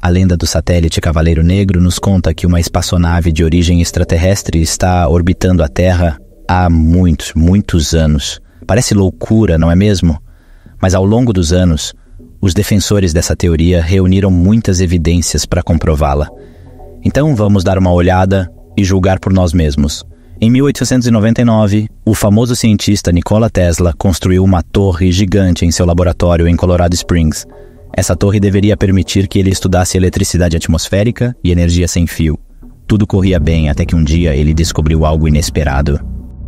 A lenda do satélite Cavaleiro Negro nos conta que uma espaçonave de origem extraterrestre está orbitando a Terra há muitos anos. Parece loucura, não é mesmo? Mas ao longo dos anos, os defensores dessa teoria reuniram muitas evidências para comprová-la. Então vamos dar uma olhada e julgar por nós mesmos. Em 1899, o famoso cientista Nikola Tesla construiu uma torre gigante em seu laboratório em Colorado Springs. Essa torre deveria permitir que ele estudasse eletricidade atmosférica e energia sem fio. Tudo corria bem até que um dia ele descobriu algo inesperado.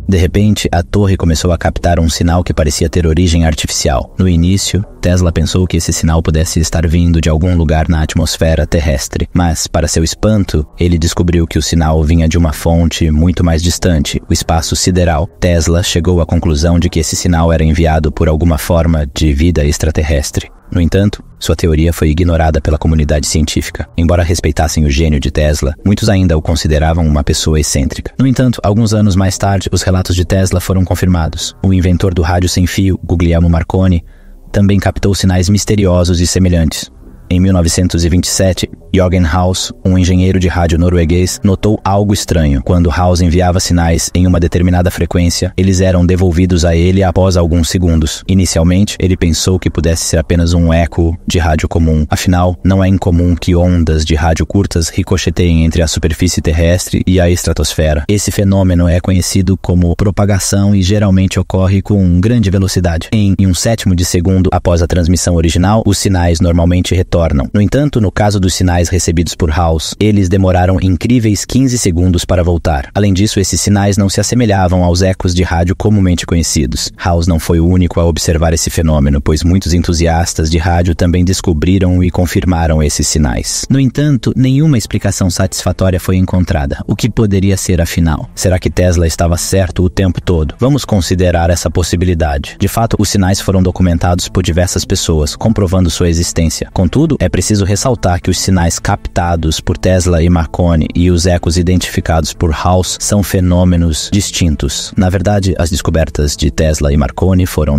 De repente, a torre começou a captar um sinal que parecia ter origem artificial. No início, Tesla pensou que esse sinal pudesse estar vindo de algum lugar na atmosfera terrestre. Mas, para seu espanto, ele descobriu que o sinal vinha de uma fonte muito mais distante, o espaço sideral. Tesla chegou à conclusão de que esse sinal era enviado por alguma forma de vida extraterrestre. No entanto, sua teoria foi ignorada pela comunidade científica. Embora respeitassem o gênio de Tesla, muitos ainda o consideravam uma pessoa excêntrica. No entanto, alguns anos mais tarde, os relatos de Tesla foram confirmados. O inventor do rádio sem fio, Guglielmo Marconi, também captou sinais misteriosos e semelhantes. Em 1927, Jørgen Haus, um engenheiro de rádio norueguês, notou algo estranho. Quando Haus enviava sinais em uma determinada frequência, eles eram devolvidos a ele após alguns segundos. Inicialmente, ele pensou que pudesse ser apenas um eco de rádio comum. Afinal, não é incomum que ondas de rádio curtas ricocheteiem entre a superfície terrestre e a estratosfera. Esse fenômeno é conhecido como propagação e geralmente ocorre com grande velocidade. Em 1/7 de segundo após a transmissão original, os sinais normalmente retornam. No entanto, no caso dos sinais recebidos por Haus, eles demoraram incríveis 15 segundos para voltar. Além disso, esses sinais não se assemelhavam aos ecos de rádio comumente conhecidos. Haus não foi o único a observar esse fenômeno, pois muitos entusiastas de rádio também descobriram e confirmaram esses sinais. No entanto, nenhuma explicação satisfatória foi encontrada. O que poderia ser, afinal? Será que Tesla estava certo o tempo todo? Vamos considerar essa possibilidade. De fato, os sinais foram documentados por diversas pessoas, comprovando sua existência. Contudo, é preciso ressaltar que os sinais captados por Tesla e Marconi e os ecos identificados por Haus são fenômenos distintos. Na verdade, as descobertas de Tesla e Marconi foram,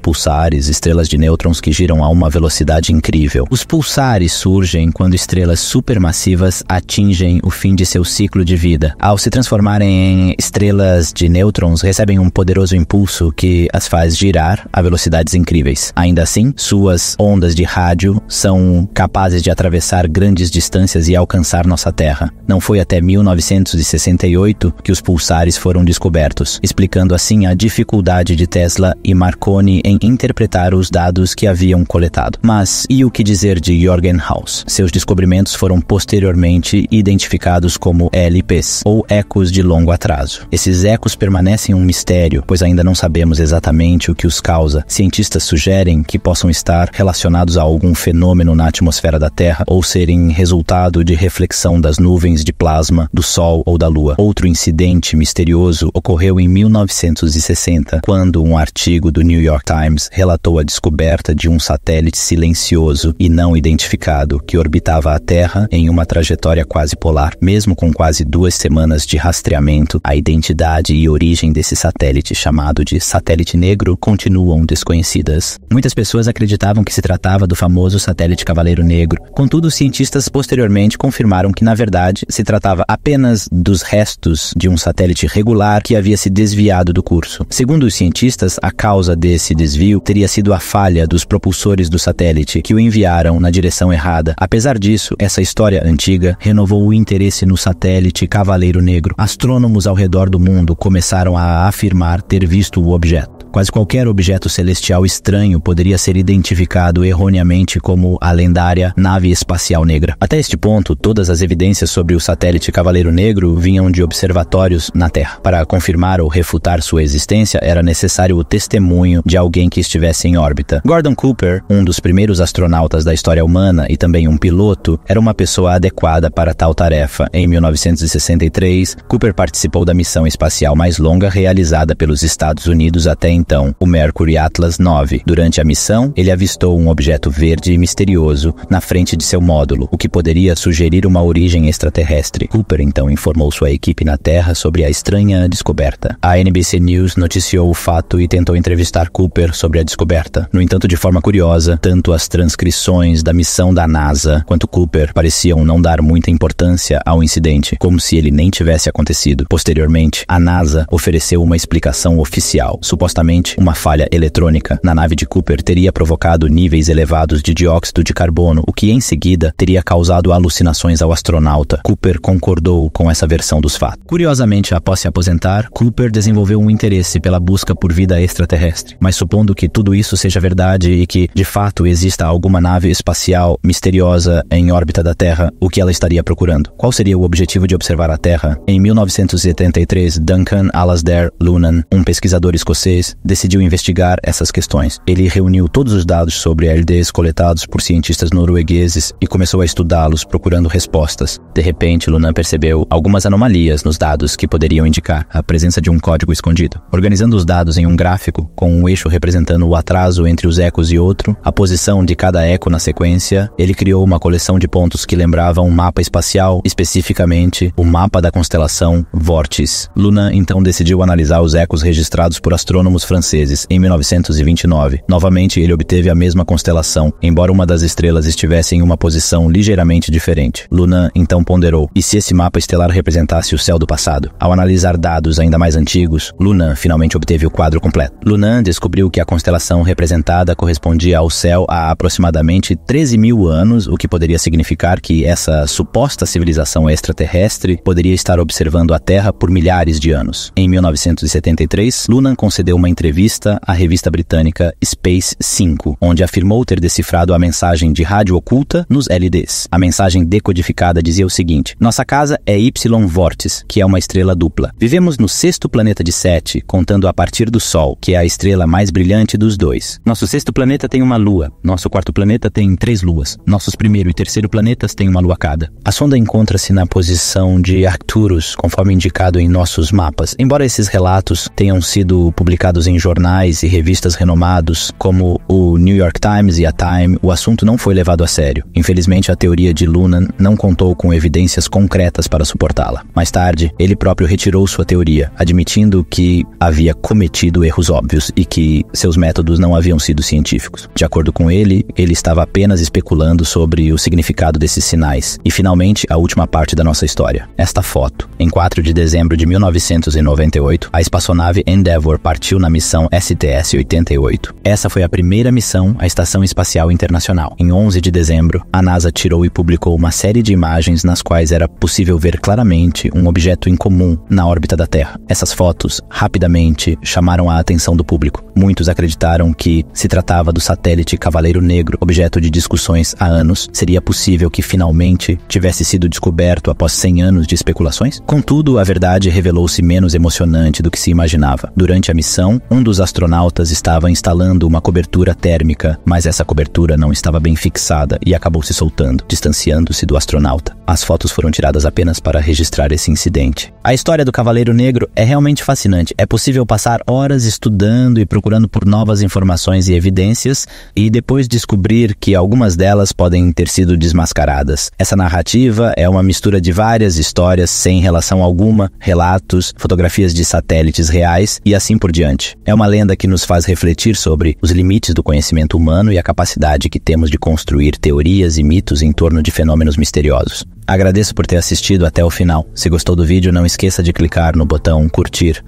pulsares, estrelas de nêutrons que giram a uma velocidade incrível. Os pulsares surgem quando estrelas supermassivas atingem o fim de seu ciclo de vida. Ao se transformarem em estrelas de nêutrons, recebem um poderoso impulso que as faz girar a velocidades incríveis. Ainda assim, suas ondas de rádio são capazes de atravessar grandes distâncias e alcançar nossa Terra. Não foi até 1968 que os pulsares foram descobertos, explicando assim a dificuldade de Tesla e Marconi em interpretar os dados que haviam coletado. Mas e o que dizer de Jørgen Haus? Seus descobrimentos foram posteriormente identificados como LPs, ou ecos de longo atraso. Esses ecos permanecem um mistério, pois ainda não sabemos exatamente o que os causa. Cientistas sugerem que possam estar relacionados a algum fenômeno na atmosfera da Terra ou serem resultado de reflexão das nuvens de plasma do Sol ou da Lua. Outro incidente misterioso ocorreu em 1960, quando um artigo do New York Times relatou a descoberta de um satélite silencioso e não identificado que orbitava a Terra em uma trajetória quase polar. Mesmo com quase 2 semanas de rastreamento, a identidade e origem desse satélite, chamado de satélite negro, continuam desconhecidas. Muitas pessoas acreditavam que se tratava do famoso satélite Cavaleiro Negro. Contudo, os cientistas posteriormente confirmaram que, na verdade, se tratava apenas dos restos de um satélite regular que havia se desviado do curso. Segundo os cientistas, a causa desse desvio teria sido a falha dos propulsores do satélite, que o enviaram na direção errada. Apesar disso, essa história antiga renovou o interesse no satélite Cavaleiro Negro. Astrônomos ao redor do mundo começaram a afirmar ter visto o objeto. Quase qualquer objeto celestial estranho poderia ser identificado erroneamente como a lendária nave espacial negra. Até este ponto, todas as evidências sobre o satélite Cavaleiro Negro vinham de observatórios na Terra. Para confirmar ou refutar sua existência, era necessário o testemunho de alguém que estivesse em órbita. Gordon Cooper, um dos primeiros astronautas da história humana e também um piloto, era uma pessoa adequada para tal tarefa. Em 1963, Cooper participou da missão espacial mais longa realizada pelos Estados Unidos até então. então o Mercury Atlas 9. Durante a missão, ele avistou um objeto verde e misterioso na frente de seu módulo, o que poderia sugerir uma origem extraterrestre. Cooper então informou sua equipe na Terra sobre a estranha descoberta. A NBC News noticiou o fato e tentou entrevistar Cooper sobre a descoberta. No entanto, de forma curiosa, tanto as transcrições da missão da NASA quanto Cooper pareciam não dar muita importância ao incidente, como se ele nem tivesse acontecido. Posteriormente, a NASA ofereceu uma explicação oficial. Supostamente, uma falha eletrônica na nave de Cooper teria provocado níveis elevados de dióxido de carbono, o que em seguida teria causado alucinações ao astronauta. Cooper concordou com essa versão dos fatos. Curiosamente, após se aposentar, Cooper desenvolveu um interesse pela busca por vida extraterrestre. Mas supondo que tudo isso seja verdade e que, de fato, exista alguma nave espacial misteriosa em órbita da Terra, o que ela estaria procurando? Qual seria o objetivo de observar a Terra? Em 1973, Duncan Alasdair Lunan, um pesquisador escocês, decidiu investigar essas questões. Ele reuniu todos os dados sobre LDs coletados por cientistas noruegueses e começou a estudá-los, procurando respostas. De repente, Lunan percebeu algumas anomalias nos dados que poderiam indicar a presença de um código escondido. Organizando os dados em um gráfico, com um eixo representando o atraso entre os ecos e outro, a posição de cada eco na sequência, ele criou uma coleção de pontos que lembravam um mapa espacial, especificamente o mapa da constelação Vortis. Lunan então decidiu analisar os ecos registrados por astrônomos franceses em 1929. Novamente, ele obteve a mesma constelação, embora uma das estrelas estivesse em uma posição ligeiramente diferente. Lunan então ponderou: e se esse mapa estelar representasse o céu do passado? Ao analisar dados ainda mais antigos, Lunan finalmente obteve o quadro completo. Lunan descobriu que a constelação representada correspondia ao céu há aproximadamente 13 mil anos, o que poderia significar que essa suposta civilização extraterrestre poderia estar observando a Terra por milhares de anos. Em 1973, Lunan concedeu uma entrevista à revista britânica Space 5, onde afirmou ter decifrado a mensagem de rádio oculta nos LDs. A mensagem decodificada dizia o seguinte: nossa casa é Y Vortis, que é uma estrela dupla. Vivemos no sexto planeta de 7, contando a partir do Sol, que é a estrela mais brilhante dos dois. Nosso sexto planeta tem uma lua. Nosso quarto planeta tem 3 luas. Nossos primeiro e terceiro planetas têm uma lua cada. A sonda encontra-se na posição de Arcturus, conforme indicado em nossos mapas. Embora esses relatos tenham sido publicados em jornais e revistas renomados, como o New York Times e a Time, o assunto não foi levado a sério. Infelizmente, a teoria de Lunan não contou com evidências concretas para suportá-la. Mais tarde, ele próprio retirou sua teoria, admitindo que havia cometido erros óbvios e que seus métodos não haviam sido científicos. De acordo com ele, ele estava apenas especulando sobre o significado desses sinais. E finalmente, a última parte da nossa história. Esta foto. Em 4 de dezembro de 1998, a espaçonave Endeavour partiu na missão STS-88. Essa foi a primeira missão à Estação Espacial Internacional. Em 11 de dezembro, a NASA tirou e publicou uma série de imagens nas quais era possível ver claramente um objeto incomum na órbita da Terra. Essas fotos rapidamente chamaram a atenção do público. Muitos acreditaram que se tratava do satélite Cavaleiro Negro, objeto de discussões há anos. Seria possível que finalmente tivesse sido descoberto após 100 anos de especulações? Contudo, a verdade revelou-se menos emocionante do que se imaginava. Durante a missão, um dos astronautas estava instalando uma cobertura térmica, mas essa cobertura não estava bem fixada e acabou se soltando, distanciando-se do astronauta. As fotos foram tiradas apenas para registrar esse incidente. A história do Cavaleiro Negro é realmente fascinante. É possível passar horas estudando e procurando por novas informações e evidências e depois descobrir que algumas delas podem ter sido desmascaradas. Essa narrativa é uma mistura de várias histórias sem relação alguma, relatos, fotografias de satélites reais e assim por diante. É uma lenda que nos faz refletir sobre os limites do conhecimento humano e a capacidade que temos de construir teorias e mitos em torno de fenômenos misteriosos. Agradeço por ter assistido até o final. Se gostou do vídeo, não esqueça de clicar no botão curtir.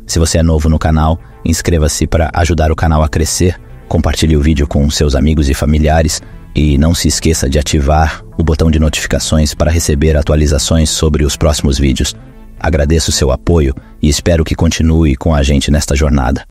Se você é novo no canal, inscreva-se para ajudar o canal a crescer. Compartilhe o vídeo com seus amigos e familiares. E não se esqueça de ativar o botão de notificações para receber atualizações sobre os próximos vídeos. Agradeço seu apoio e espero que continue com a gente nesta jornada.